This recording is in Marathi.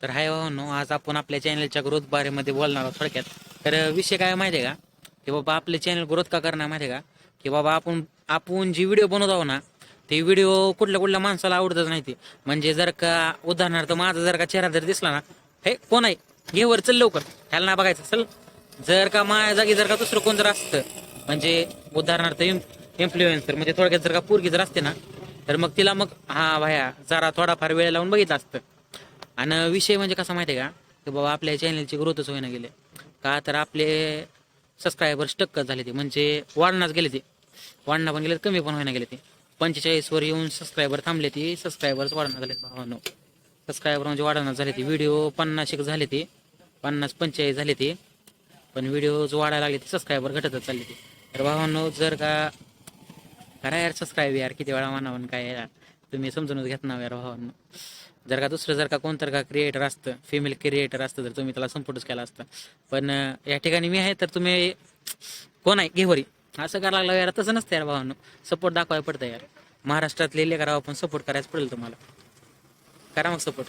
तर हाय भावांनो, आज आपण आपल्या चॅनलच्या ग्रोथ बारेमध्ये बोलणार आहोत थोडक्यात. तर विषय काय माहिती आहे का, की बाबा आपले चॅनल ग्रोथ का करणार माहिती आहे का, की बाबा आपण जी व्हिडिओ बनवत आहो ना, ते व्हिडिओ कुठल्या माणसाला आवडतच नाही. ते म्हणजे जर का उदाहरणार्थ माझा जर का चेहरा जर दिसला ना, हे कोण आहे, घे वर चल लवकर, ह्याला ना बघायचं चल. जर का माझ्या जागी जर का दुसरं कोण जर असतं, म्हणजे उदाहरणार्थ इन्फ्लुएन्सर, म्हणजे थोडक्यात जर का पोरगी जर असते ना, तर मग तिला मग हा भाया जरा थोडाफार वेळ लावून बघितलं असतं. आणि विषय म्हणजे कसा माहिती आहे का, की बाबा आपल्या चॅनलची ग्रोथच होईना गेले का, तर आपले सबस्क्रायबर स्टक झाले. ते म्हणजे वाढणाच गेले, ते वाढणं पण गेले, कमी पण होईना गेले. ते 45 वर येऊन सबस्क्रायबर थांबले. ते सबस्क्रायबर्स वाढणार झाले भावांनो. सबस्क्रायबर म्हणजे वाढणार झाले. ते व्हिडिओ 50 झाले, ते 50-45 झाले. ते पण व्हिडिओ जो वाढायला लागले, ते सबस्क्रायबर घटतच चालले. ते तर भावांनो, जर का करा यार सबस्क्राईब, यार किती वेळा म्हणावं काय यार, तुम्ही समजूनच घेत ना यार भावांनो. जर का दुसरं जर का कोणतर का क्रिएटर असतं, फिमेल क्रिएटर असतं, तर तुम्ही त्याला सपोर्टच केला असता. पण या ठिकाणी मी आहे, तर तुम्ही कोण आहे घेवरी असं करायला लागलं यार. तसं नसतं यार भावांनो, सपोर्ट दाखवायला पडतं यार. महाराष्ट्रातले लेकराव आपण सपोर्ट करायच पडेल तुम्हाला. करा मग सपोर्ट.